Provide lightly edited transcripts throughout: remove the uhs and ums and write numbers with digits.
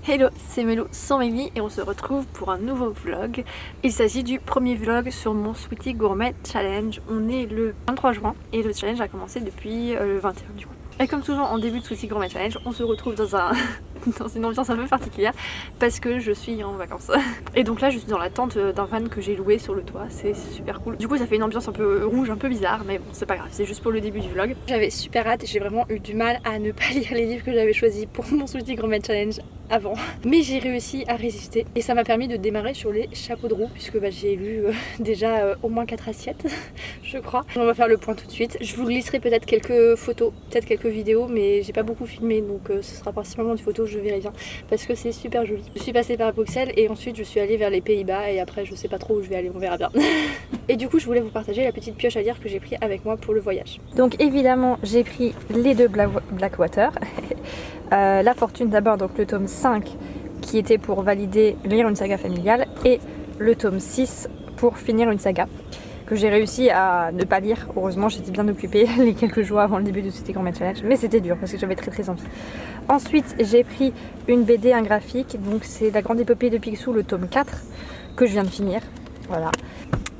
Hello, c'est Mélo sans Mimi et on se retrouve pour un nouveau vlog. Il s'agit du premier vlog sur mon Sweetie Gourmet Challenge. On est le 23 juin et le challenge a commencé depuis le 21 du coup. Et comme toujours en début de Sweetie Gourmet Challenge, on se retrouve dans une ambiance un peu particulière parce que je suis en vacances. Et donc là je suis dans la tente d'un van que j'ai loué sur le toit, c'est super cool. Du coup ça fait une ambiance un peu rouge, un peu bizarre, mais bon c'est pas grave, c'est juste pour le début du vlog. J'avais super hâte, j'ai vraiment eu du mal à ne pas lire les livres que j'avais choisis pour mon Sweetie Gourmet Challenge avant. Mais j'ai réussi à résister et ça m'a permis de démarrer sur les chapeaux de roue puisque j'ai lu déjà au moins 4 assiettes je crois. On va faire le point tout de suite. Je vous glisserai peut-être quelques photos, peut-être quelques vidéos, mais j'ai pas beaucoup filmé donc ce sera principalement du photo, je verrai bien parce que c'est super joli. Je suis passée par Bruxelles et ensuite je suis allée vers les Pays-Bas et après je sais pas trop où je vais aller, on verra bien. Et du coup je voulais vous partager la petite pioche à lire que j'ai pris avec moi pour le voyage. Donc évidemment j'ai pris les deux Blackwater. La fortune d'abord, donc le tome 5 qui était pour valider lire une saga familiale et le tome 6 pour finir une saga que j'ai réussi à ne pas lire. Heureusement j'étais bien occupée les quelques jours avant le début de Sweetie Gourmet Challenge, mais c'était dur parce que j'avais très envie. Ensuite j'ai pris une BD, un graphique, donc c'est La Grande Épopée de Picsou, le tome 4 que je viens de finir, voilà.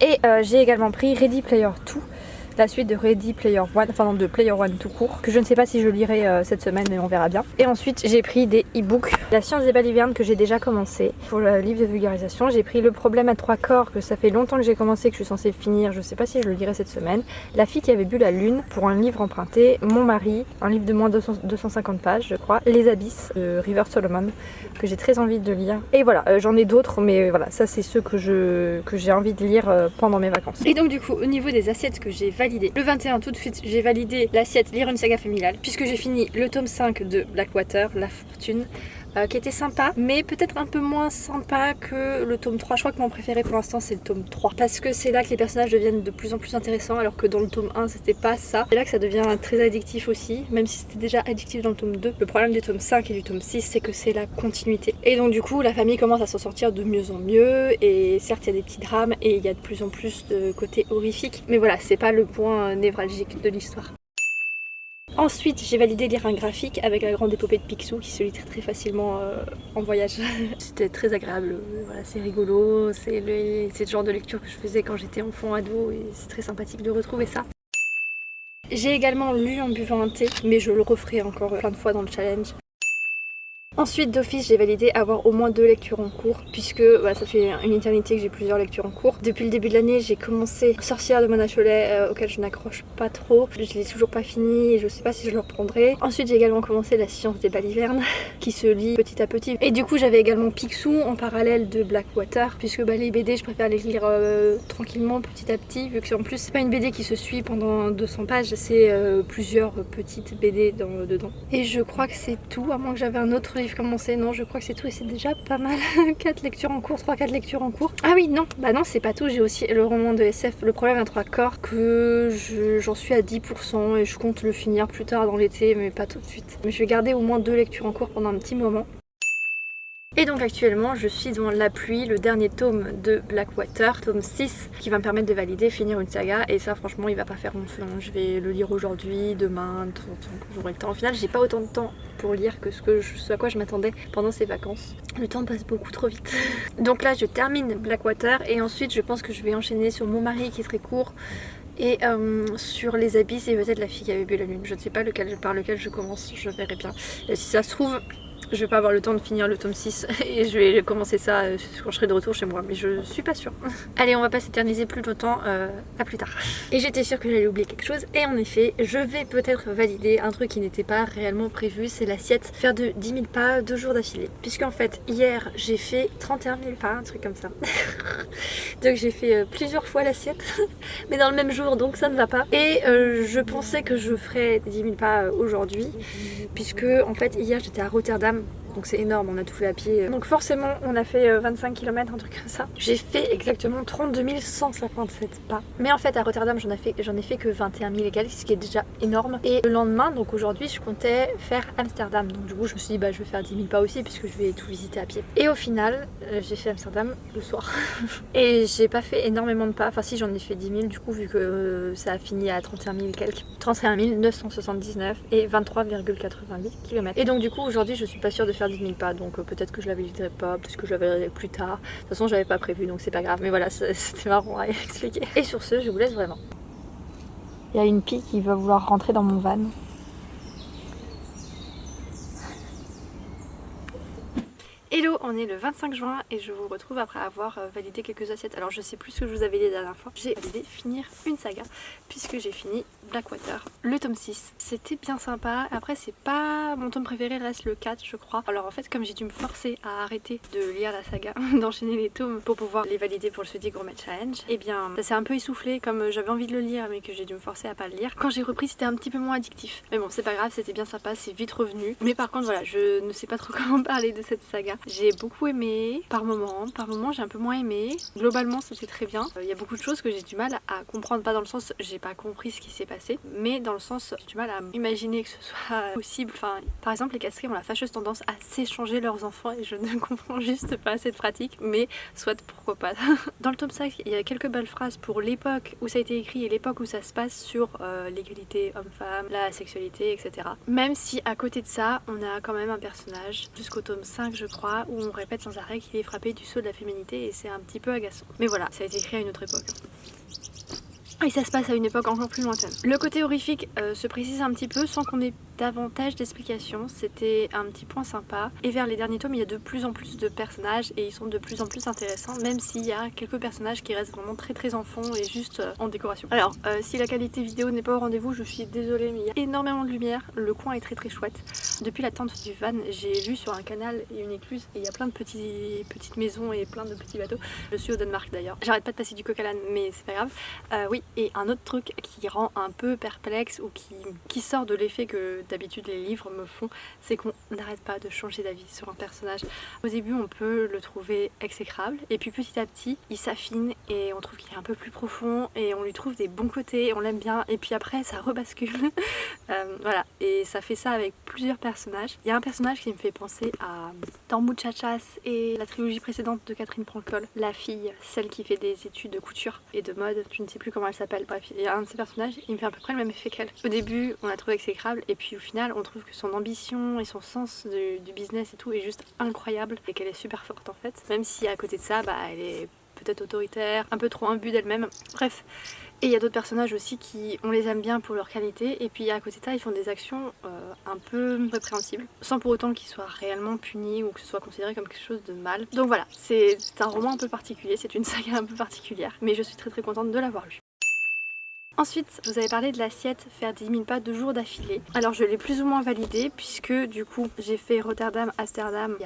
Et j'ai également pris Ready Player 2, la suite de Ready Player One, enfin non, de Player One tout court, que je ne sais pas si je lirai cette semaine, mais on verra bien. Et ensuite j'ai pris des e-books, La Science des balivernes que j'ai déjà commencé. Pour le livre de vulgarisation, j'ai pris Le Problème à 3 corps, que ça fait longtemps que j'ai commencé, que je suis censée finir, je sais pas si je le lirai cette semaine. La fille qui avait bu la lune, pour un livre emprunté. Mon mari, un livre de moins de 250 pages je crois. Les abysses de River Solomon, que j'ai très envie de lire. Et voilà, j'en ai d'autres, mais voilà, ça c'est ceux que j'ai envie de lire pendant mes vacances. Et donc du coup, au niveau des assiettes que j'ai validé. Le 21 tout de suite j'ai validé l'assiette lire une saga familiale puisque j'ai fini le tome 5 de Blackwater, La Fortune, qui était sympa mais peut-être un peu moins sympa que le tome 3. Je crois que mon préféré pour l'instant c'est le tome 3 parce que c'est là que les personnages deviennent de plus en plus intéressants alors que dans le tome 1 c'était pas ça. C'est là que ça devient très addictif aussi, même si c'était déjà addictif dans le tome 2. Le problème du tome 5 et du tome 6 c'est que c'est la continuité et donc du coup la famille commence à s'en sortir de mieux en mieux et certes il y a des petits drames et il y a de plus en plus de côté horrifique, mais voilà c'est pas le point névralgique de l'histoire. Ensuite j'ai validé lire un graphique avec La Grande Épopée de Picsou qui se lit très facilement en voyage. C'était très agréable, voilà, c'est rigolo, c'est le genre de lecture que je faisais quand j'étais enfant ado et c'est très sympathique de retrouver ça. J'ai également lu en buvant un thé, mais je le referai encore plein de fois dans le challenge. Ensuite d'office j'ai validé avoir au moins 2 lectures en cours puisque ça fait une éternité que j'ai plusieurs lectures en cours. Depuis le début de l'année j'ai commencé Sorcière de Mona Chollet auquel je n'accroche pas trop. Je l'ai toujours pas fini et je sais pas si je le reprendrai. Ensuite j'ai également commencé La Science des balivernes qui se lit petit à petit. Et du coup j'avais également Picsou en parallèle de Blackwater puisque les BD je préfère les lire tranquillement petit à petit vu que en plus c'est pas une BD qui se suit pendant 200 pages, c'est plusieurs petites BD dedans. Et je crois que c'est tout, à moins que j'avais un autre livre commencé. Non je crois que c'est tout et c'est déjà pas mal. 4 lectures en cours, 3-4 lectures en cours. Ah oui non, bah non c'est pas tout, j'ai aussi le roman de SF Le Problème à 3 corps que j'en suis à 10% et je compte le finir plus tard dans l'été mais pas tout de suite. Mais je vais garder au moins 2 lectures en cours pendant un petit moment. Et donc actuellement je suis dans La Pluie, le dernier tome de Blackwater, tome 6, qui va me permettre de valider, finir une saga. Et ça franchement il va pas faire long feu, je vais le lire aujourd'hui, demain, tant que j'aurai le temps. Au final j'ai pas autant de temps pour lire que ce à quoi je m'attendais pendant ces vacances. Le temps passe beaucoup trop vite. Donc là je termine Blackwater et ensuite je pense que je vais enchaîner sur Mon mari qui est très court. Et sur Les abysses et peut-être La fille qui avait bu la lune. Je ne sais pas par lequel je commence, je verrai bien. Et si ça se trouve je vais pas avoir le temps de finir le tome 6 et je vais commencer ça quand je serai de retour chez moi, mais je suis pas sûre. Allez, on va pas s'éterniser plus longtemps, à plus tard. Et j'étais sûre que j'allais oublier quelque chose et en effet je vais peut-être valider un truc qui n'était pas réellement prévu, c'est l'assiette faire de 10 000 pas 2 jours d'affilée. Puisqu'en fait hier j'ai fait 31 000 pas, un truc comme ça. Donc j'ai fait plusieurs fois l'assiette mais dans le même jour, donc ça ne va pas. Et je pensais que je ferais 10 000 pas aujourd'hui puisque en fait hier j'étais à Rotterdam donc c'est énorme, on a tout fait à pied. Donc forcément on a fait 25 km, un truc comme ça. J'ai fait exactement 32 157 pas. Mais en fait à Rotterdam j'en ai fait que 21 000 et quelques, ce qui est déjà énorme. Et le lendemain, donc aujourd'hui, je comptais faire Amsterdam. Donc du coup je me suis dit je vais faire 10 000 pas aussi puisque je vais tout visiter à pied. Et au final j'ai fait Amsterdam le soir. Et j'ai pas fait énormément de pas, enfin si j'en ai fait 10 000 du coup vu que ça a fini à 31 000 quelques. 31 979 et 23,88 km. Et donc du coup aujourd'hui je suis pas sûre de faire faire 10 000 pas, donc peut-être que je la validerai pas, peut-être que je la validerai plus tard. De toute façon, j'avais pas prévu, donc c'est pas grave. Mais voilà, c'était marrant à expliquer. Et sur ce, je vous laisse vraiment. Il y a une pie qui va vouloir rentrer dans mon van. Hello, on est le 25 juin et je vous retrouve après avoir validé quelques assiettes. Alors je sais plus ce que je vous avais dit la dernière fois. J'ai validé finir une saga puisque j'ai fini Blackwater, le tome 6. C'était bien sympa. Après c'est pas mon tome préféré, reste le 4 je crois. Alors en fait comme j'ai dû me forcer à arrêter de lire la saga, d'enchaîner les tomes pour pouvoir les valider pour le Sweetie Gourmet Challenge, et bien ça s'est un peu essoufflé comme j'avais envie de le lire mais que j'ai dû me forcer à pas le lire. Quand j'ai repris c'était un petit peu moins addictif. Mais bon c'est pas grave, c'était bien sympa, c'est vite revenu. Mais par contre voilà, je ne sais pas trop comment parler de cette saga. J'ai beaucoup aimé, par moments j'ai un peu moins aimé. Globalement c'était très bien. Il y a beaucoup de choses que j'ai du mal à comprendre, pas dans le sens j'ai pas compris ce qui s'est passé, mais dans le sens j'ai du mal à imaginer que ce soit possible. Enfin, par exemple les castrés ont la fâcheuse tendance à s'échanger leurs enfants et je ne comprends juste pas cette pratique, mais soit pourquoi pas. Dans le tome 5 il y a quelques belles phrases pour l'époque où ça a été écrit et l'époque où ça se passe sur l'égalité homme-femme, la sexualité, etc. Même si à côté de ça on a quand même un personnage jusqu'au tome 5 je crois où on répète sans arrêt qu'il est frappé du sceau de la féminité et c'est un petit peu agaçant. Mais voilà, ça a été écrit à une autre époque. Et ça se passe à une époque encore plus lointaine. Le côté horrifique se précise un petit peu sans qu'on ait davantage d'explications. C'était un petit point sympa. Et vers les derniers tomes, il y a de plus en plus de personnages et ils sont de plus en plus intéressants, même s'il y a quelques personnages qui restent vraiment très en fond et juste en décoration. Alors, si la qualité vidéo n'est pas au rendez-vous, je suis désolée, mais il y a énormément de lumière. Le coin est très chouette. Depuis la tente du van, j'ai vu sur un canal et une écluse et il y a plein de petites maisons et plein de petits bateaux. Je suis au Danemark d'ailleurs. J'arrête pas de passer du coq à l'âne, mais c'est pas grave. Oui, et un autre truc qui rend un peu perplexe ou qui sort de l'effet que d'habitude les livres me font, c'est qu'on n'arrête pas de changer d'avis sur un personnage. Au début on peut le trouver exécrable et puis petit à petit il s'affine et on trouve qu'il est un peu plus profond et on lui trouve des bons côtés, on l'aime bien et puis après ça rebascule. Voilà, et ça fait ça avec plusieurs personnages. Il y a un personnage qui me fait penser à dans Muchachas et la trilogie précédente de Catherine Prancol, la fille, celle qui fait des études de couture et de mode, je ne sais plus comment elle s'appelle, bref, il y a un de ces personnages, il me fait à peu près le même effet qu'elle. Au début on la trouve exécrable et puis au final on trouve que son ambition et son sens du business et tout est juste incroyable et qu'elle est super forte en fait, même si à côté de ça bah elle est peut-être autoritaire, un peu trop imbue d'elle-même, bref. Et il y a d'autres personnages aussi qui, on les aime bien pour leur qualité et puis à côté de ça ils font des actions un peu répréhensibles sans pour autant qu'ils soient réellement punis ou que ce soit considéré comme quelque chose de mal. Donc voilà, c'est un roman un peu particulier, c'est une saga un peu particulière, mais je suis très contente de l'avoir lu. Ensuite, je vous avais parlé de l'assiette faire 10 000 pas 2 jours d'affilée. Alors je l'ai plus ou moins validé puisque du coup j'ai fait Rotterdam, Amsterdam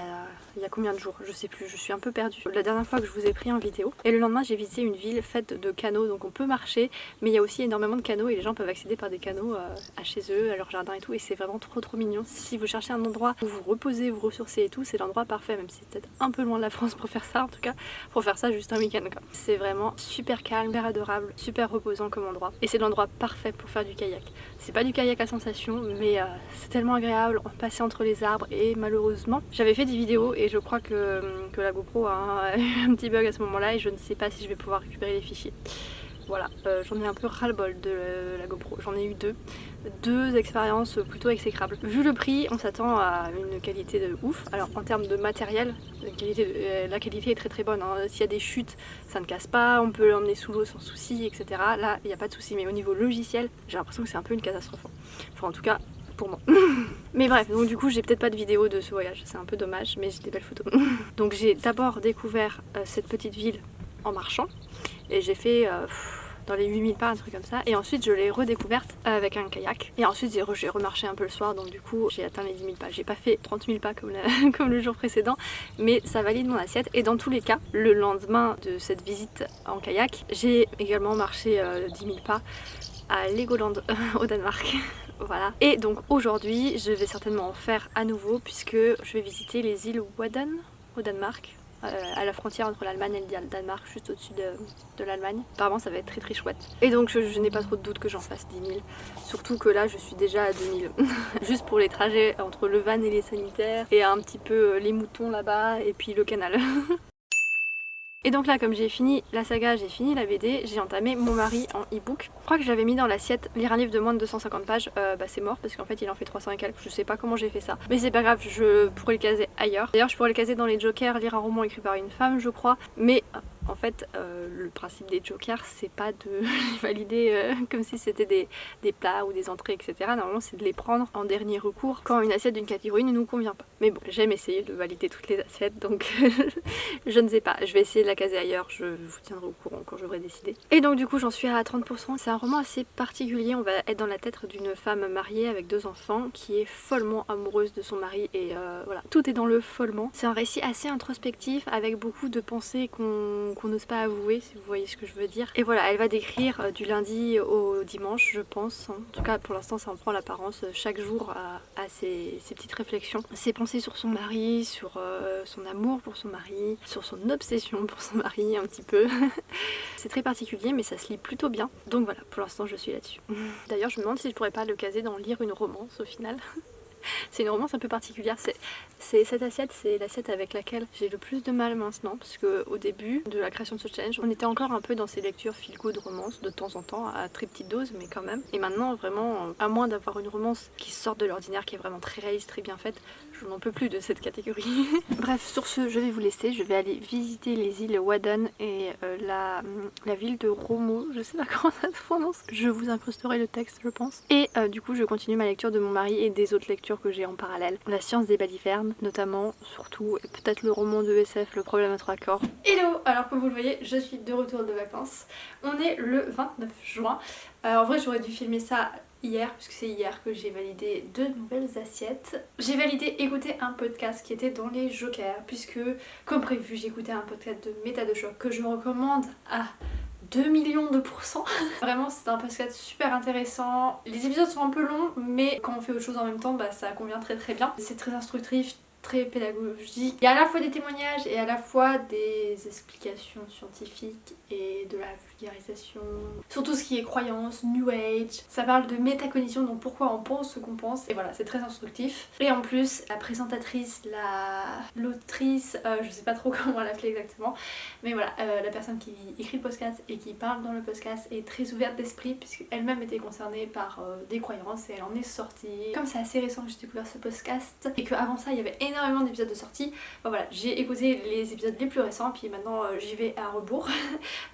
il y a combien de jours, je sais plus, je suis un peu perdue. La dernière fois que je vous ai pris en vidéo. Et le lendemain j'ai visité une ville faite de canaux, donc on peut marcher, mais il y a aussi énormément de canaux et les gens peuvent accéder par des canaux à chez eux, à leur jardin et tout, et c'est vraiment trop mignon. Si vous cherchez un endroit où vous reposez, vous ressourcez et tout, c'est l'endroit parfait, même si c'est peut-être un peu loin de la France pour faire ça, en tout cas pour faire ça juste un week-end quoi. C'est vraiment super calme, super adorable, super reposant comme endroit. Et c'est l'endroit parfait pour faire du kayak. C'est pas du kayak à sensation, mais c'est tellement agréable, on passait entre les arbres et malheureusement, j'avais fait des vidéos et je crois que la GoPro a eu un petit bug à ce moment-là et je ne sais pas si je vais pouvoir récupérer les fichiers. Voilà, j'en ai un peu ras-le-bol de la GoPro, j'en ai eu deux expériences plutôt exécrables. Vu le prix, on s'attend à une qualité de ouf. Alors en termes de matériel, la qualité est très bonne, hein. S'il y a des chutes, ça ne casse pas, on peut l'emmener sous l'eau sans souci, etc. Là, il n'y a pas de souci, mais au niveau logiciel, j'ai l'impression que c'est un peu une catastrophe. Enfin en tout cas, pour moi. Mais bref, donc du coup j'ai peut-être pas de vidéo de ce voyage, c'est un peu dommage, mais j'ai des belles photos. Donc j'ai d'abord découvert cette petite ville en marchant, et j'ai fait dans les 8000 pas, un truc comme ça, et ensuite je l'ai redécouverte avec un kayak, et ensuite j'ai remarché un peu le soir, donc du coup j'ai atteint les 10 000 pas. J'ai pas fait 30 000 pas comme, comme le jour précédent, mais ça valide mon assiette. Et dans tous les cas, le lendemain de cette visite en kayak, j'ai également marché 10 000 pas à Legoland au Danemark. Voilà. Et donc aujourd'hui je vais certainement en faire à nouveau puisque je vais visiter les îles Wadden au Danemark, à la frontière entre l'Allemagne et le Danemark, juste au-dessus de l'Allemagne. Apparemment ça va être très chouette. Et donc je n'ai pas trop de doute que j'en fasse 10 000. Surtout que là je suis déjà à 2000. Juste pour les trajets entre le van et les sanitaires, et un petit peu les moutons là-bas, et puis le canal. Et donc là, comme j'ai fini la saga, j'ai fini la BD, j'ai entamé Mon mari en e-book. Je crois que j'avais mis dans l'assiette lire un livre de moins de 250 pages, c'est mort parce qu'en fait il en fait 300 et quelques, je sais pas comment j'ai fait ça. Mais c'est pas grave, je pourrais le caser ailleurs. D'ailleurs je pourrais le caser dans les Jokers, lire un roman écrit par une femme je crois. Mais en fait le principe des Jokers c'est pas de les valider comme si c'était des plats ou des entrées etc. Normalement c'est de les prendre en dernier recours quand une assiette d'une catégorie ne nous convient pas. Mais bon, j'aime essayer de valider toutes les assiettes donc je ne sais pas, je vais essayer de la caser ailleurs, je vous tiendrai au courant quand j'aurai décidé. Et donc du coup j'en suis à 30%, c'est un roman assez particulier, on va être dans la tête d'une femme mariée avec 2 enfants qui est follement amoureuse de son mari et voilà, tout est dans le follement. C'est un récit assez introspectif avec beaucoup de pensées qu'on n'ose pas avouer si vous voyez ce que je veux dire. Et voilà, elle va décrire du lundi au dimanche je pense, en tout cas pour l'instant ça en prend l'apparence, chaque jour à ses petites réflexions, ses pensées sur son mari, sur son amour pour son mari, sur son obsession pour son mari un petit peu. C'est très particulier mais ça se lit plutôt bien. Donc voilà, pour l'instant je suis là-dessus. D'ailleurs je me demande si je pourrais pas le caser dans lire une romance au final. C'est une romance un peu particulière, cette assiette, c'est l'assiette avec laquelle j'ai le plus de mal maintenant parce qu'au début de la création de ce challenge, on était encore un peu dans ces lectures feel good romance de temps en temps, à très petite dose mais quand même. Et maintenant vraiment, à moins d'avoir une romance qui sort de l'ordinaire, qui est vraiment très réaliste, très bien faite, je n'en peux plus de cette catégorie. Bref, sur ce, je vais vous laisser, je vais aller visiter les îles Wadden et la ville de Romo, je sais pas comment ça se prononce. Je vous incrusterai le texte je pense. Et du coup je continue ma lecture de Mon mari et des autres lectures que j'ai en parallèle. La science des balivernes notamment, surtout, et peut-être le roman de SF, Le problème à 3 corps. Hello! Alors comme vous le voyez, je suis de retour de vacances. On est le 29 juin. En vrai j'aurais dû filmer ça hier, puisque c'est hier que j'ai validé 2 nouvelles assiettes. J'ai validé écouter un podcast qui était dans les Jokers, puisque comme prévu j'ai écouté un podcast de Méta de Choc que je recommande à 2 millions de pourcents. Vraiment c'est un podcast super intéressant. Les épisodes sont un peu longs mais quand on fait autre chose en même temps ça convient très très bien. C'est très instructif, très pédagogique. Il y a à la fois des témoignages et à la fois des explications scientifiques et de la vulgarisation sur tout ce qui est croyance, new age. Ça parle de métacognition, donc pourquoi on pense ce qu'on pense. Et voilà, c'est très instructif. Et en plus, la présentatrice, l'autrice, je sais pas trop comment l'appeler exactement, mais voilà, la personne qui écrit le podcast et qui parle dans le podcast est très ouverte d'esprit puisqu'elle-même était concernée par des croyances et elle en est sortie. Comme c'est assez récent que j'ai découvert ce podcast et qu'avant ça il y avait énormément d'épisodes de sortie, voilà, j'ai écouté les épisodes les plus récents puis maintenant j'y vais à rebours.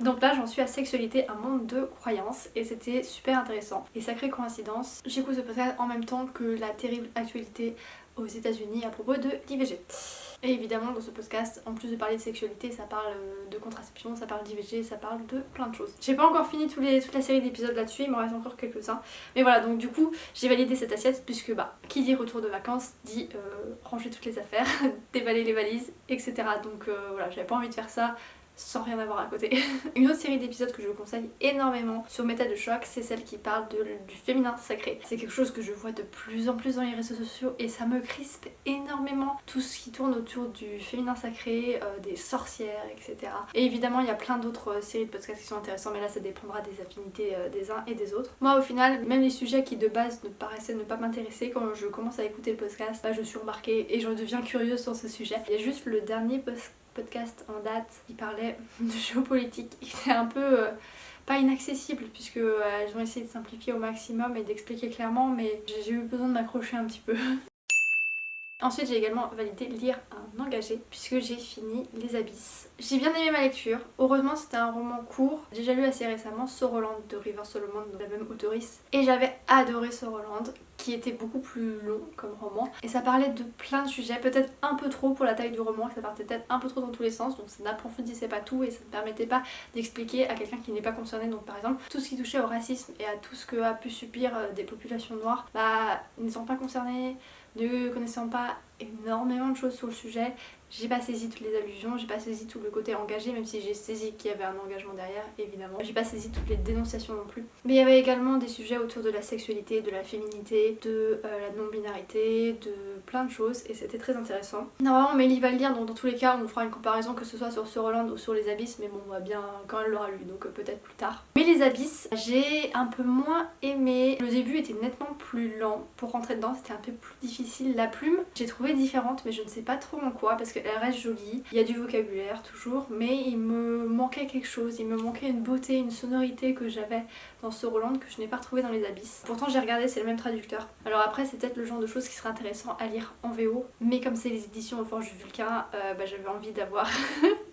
Donc là j'en suis à Sexualité, un monde de croyances et c'était super intéressant. Et sacrée coïncidence, j'écoute ce podcast en même temps que la terrible actualité aux États-Unis à propos de l'IVG. Et évidemment dans ce podcast, en plus de parler de sexualité, ça parle de contraception, ça parle d'IVG, ça parle de plein de choses. J'ai pas encore fini toute la série d'épisodes là-dessus, il m'en reste encore quelques-uns. Mais voilà, donc du coup, j'ai validé cette assiette puisque qui dit retour de vacances dit ranger toutes les affaires, déballer les valises, etc. Donc voilà, j'avais pas envie de faire ça sans rien avoir à côté. Une autre série d'épisodes que je vous conseille énormément sur Méta de Choc, c'est celle qui parle du féminin sacré. C'est quelque chose que je vois de plus en plus dans les réseaux sociaux et ça me crispe énormément. Tout ce qui tourne autour du féminin sacré, des sorcières, etc. Et évidemment il y a plein d'autres séries de podcasts qui sont intéressants, mais là ça dépendra des affinités des uns et des autres. Moi au final, même les sujets qui de base ne paraissaient ne pas m'intéresser, quand je commence à écouter le podcast, je suis embarquée et je deviens curieuse sur ce sujet. Il y a juste le dernier podcast en date qui parlait de géopolitique et c'est un peu pas inaccessible puisque elles ont essayé de simplifier au maximum et d'expliquer clairement, mais j'ai eu besoin de m'accrocher un petit peu. Ensuite j'ai également validé lire un engagé puisque j'ai fini Les Abysses. J'ai bien aimé ma lecture, heureusement c'était un roman court. J'ai déjà lu assez récemment Sorroland de River Solomon, de la même auteurice, et j'avais adoré Sorroland qui était beaucoup plus long comme roman et ça parlait de plein de sujets, peut-être un peu trop pour la taille du roman, ça partait peut-être un peu trop dans tous les sens, donc ça n'approfondissait pas tout et ça ne permettait pas d'expliquer à quelqu'un qui n'est pas concerné. Donc par exemple tout ce qui touchait au racisme et à tout ce que a pu subir des populations noires, n'étant pas concernées, ne connaissant pas énormément de choses sur le sujet, j'ai pas saisi toutes les allusions, j'ai pas saisi tout le côté engagé, même si j'ai saisi qu'il y avait un engagement derrière, évidemment. J'ai pas saisi toutes les dénonciations non plus. Mais il y avait également des sujets autour de la sexualité, de la féminité, de la non-binarité, de plein de choses, et c'était très intéressant. Normalement Mélie va le lire, donc dans tous les cas on fera une comparaison que ce soit sur Sorroland ou sur Les Abysses, mais bon on va bien quand elle l'aura lu, donc peut-être plus tard. Mais Les Abysses, j'ai un peu moins aimé. Le début était nettement plus lent pour rentrer dedans, c'était un peu plus difficile. La plume, j'ai trouvé différente, mais je ne sais pas trop en quoi, parce que qu'elle reste jolie, il y a du vocabulaire toujours, mais il me manquait quelque chose, il me manquait une beauté, une sonorité que j'avais dans ce Roland que je n'ai pas retrouvé dans les abysses. Pourtant j'ai regardé, c'est le même traducteur. Alors après c'est peut-être le genre de choses qui serait intéressant à lire en VO, mais comme c'est les éditions Aux Forges du Vulcain, j'avais envie d'avoir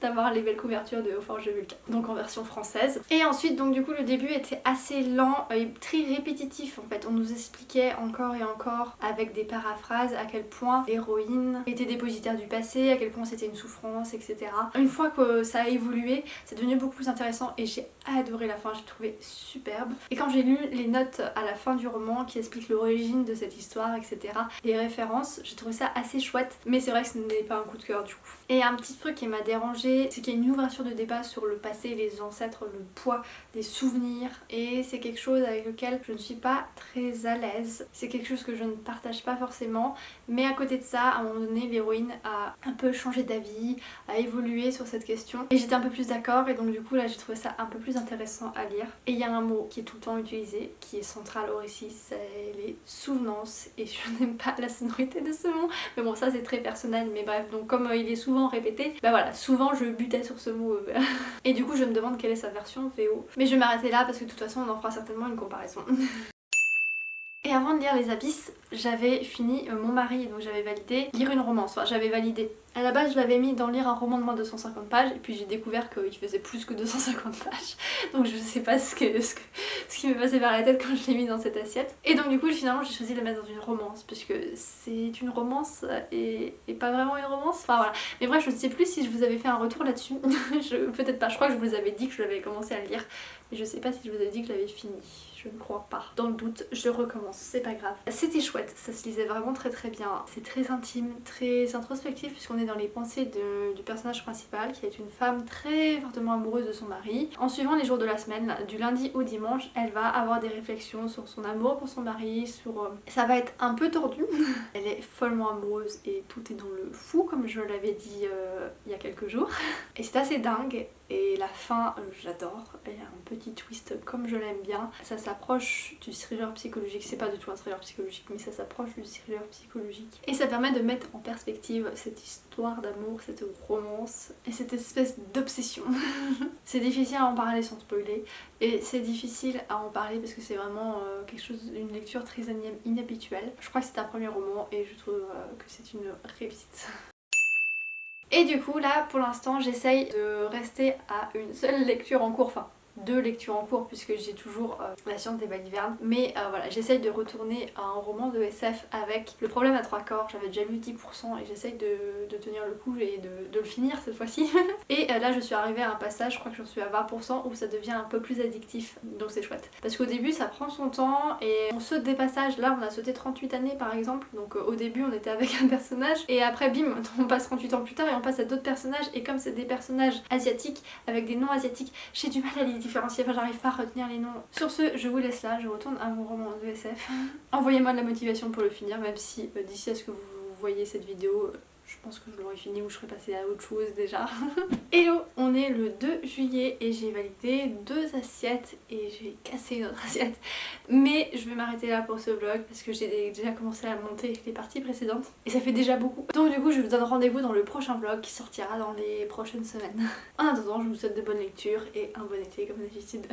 d'avoir les belles couvertures de Aux Forges du Vulcain, donc en version française. Et ensuite donc du coup le début était assez lent et très répétitif en fait. On nous expliquait encore et encore avec des paraphrases à quel point l'héroïne était dépositaire du passé, à quel point c'était une souffrance, etc. Une fois que ça a évolué, c'est devenu beaucoup plus intéressant et j'ai adoré la fin, j'ai trouvé superbe. Et quand j'ai lu les notes à la fin du roman qui expliquent l'origine de cette histoire, etc., les références, j'ai trouvé ça assez chouette, mais c'est vrai que ce n'est pas un coup de cœur du coup. Et un petit truc qui m'a dérangée, c'est qu'il y a une ouverture de débat sur le passé, les ancêtres, le poids des souvenirs, et c'est quelque chose avec lequel je ne suis pas très à l'aise. C'est quelque chose que je ne partage pas forcément, mais à côté de ça, à un moment donné, l'héroïne a un peu changé d'avis, a évolué sur cette question, et j'étais un peu plus d'accord, et donc du coup là j'ai trouvé ça un peu plus intéressant à lire. Et il y a un mot qui est tout le temps utilisé, qui est central au récit, c'est les souvenances, et je n'aime pas la sonorité de ce mot, mais bon ça c'est très personnel, mais bref, donc comme il est souvent répété, bah voilà, souvent je butais sur ce mot. Et du coup je me demande quelle est sa version VO. Mais je vais m'arrêter là parce que de toute façon on en fera certainement une comparaison. Et avant de lire Les Abysses, j'avais fini Mon mari, donc j'avais validé lire une romance, enfin j'avais validé. À la base je l'avais mis dans lire un roman de moins de 250 pages et puis j'ai découvert qu'il faisait plus que 250 pages. Donc je sais pas ce qui m'est passé par la tête quand je l'ai mis dans cette assiette. Et donc du coup finalement j'ai choisi de la mettre dans une romance puisque c'est une romance et pas vraiment une romance. Enfin voilà. Mais bref je ne sais plus si je vous avais fait un retour là-dessus. Peut-être pas, je crois que je vous avais dit que je l'avais commencé à le lire. Mais je sais pas si je vous avais dit que je l'avais fini. Je ne crois pas. Dans le doute, je recommence, c'est pas grave. C'était chouette, ça se lisait vraiment très très bien. C'est très intime, très introspectif puisqu'on est dans les pensées du personnage principal qui est une femme très fortement amoureuse de son mari. En suivant les jours de la semaine, du lundi au dimanche, elle va avoir des réflexions sur son amour pour son mari, sur... Ça va être un peu tordu. Elle est follement amoureuse et tout est dans le fou comme je l'avais dit il y a quelques jours. Et c'est assez dingue. Et la fin, j'adore. Il y a un petit twist comme je l'aime bien. Ça s'approche du thriller psychologique. C'est pas du tout un thriller psychologique, mais ça s'approche du thriller psychologique. Et ça permet de mettre en perspective cette histoire d'amour, cette romance et cette espèce d'obsession. C'est difficile à en parler sans spoiler. Et c'est difficile à en parler parce que c'est vraiment quelque chose, une lecture très inhabituelle. Je crois que c'est un premier roman et je trouve que c'est une réussite. Et du coup là pour l'instant j'essaye de rester à une seule lecture en cours, enfin 2 lectures en cours puisque j'ai toujours La Science des balivernes, mais voilà, j'essaye de retourner à un roman de SF avec Le Problème à 3 corps. J'avais déjà lu 10% et j'essaye de tenir le coup et de le finir cette fois-ci. Et là je suis arrivée à un passage, je crois que j'en suis à 20%, où ça devient un peu plus addictif, donc c'est chouette. Parce qu'au début ça prend son temps et on saute des passages. Là on a sauté 38 années par exemple, donc au début on était avec un personnage et après bim on passe 38 ans plus tard et on passe à d'autres personnages, et comme c'est des personnages asiatiques avec des noms asiatiques, j'ai du mal à les différencier, enfin j'arrive pas à retenir les noms. Sur ce, je vous laisse là, je retourne à mon roman de SF. Envoyez-moi de la motivation pour le finir, même si d'ici à ce que vous voyez cette vidéo, je pense que je l'aurai fini ou je serai passée à autre chose déjà. Hello, on est le 2 juillet et j'ai validé 2 assiettes et j'ai cassé une autre assiette. Mais je vais m'arrêter là pour ce vlog parce que j'ai déjà commencé à monter les parties précédentes et ça fait déjà beaucoup. Donc du coup je vous donne rendez-vous dans le prochain vlog qui sortira dans les prochaines semaines. En attendant, je vous souhaite de bonnes lectures et un bon été comme d'habitude.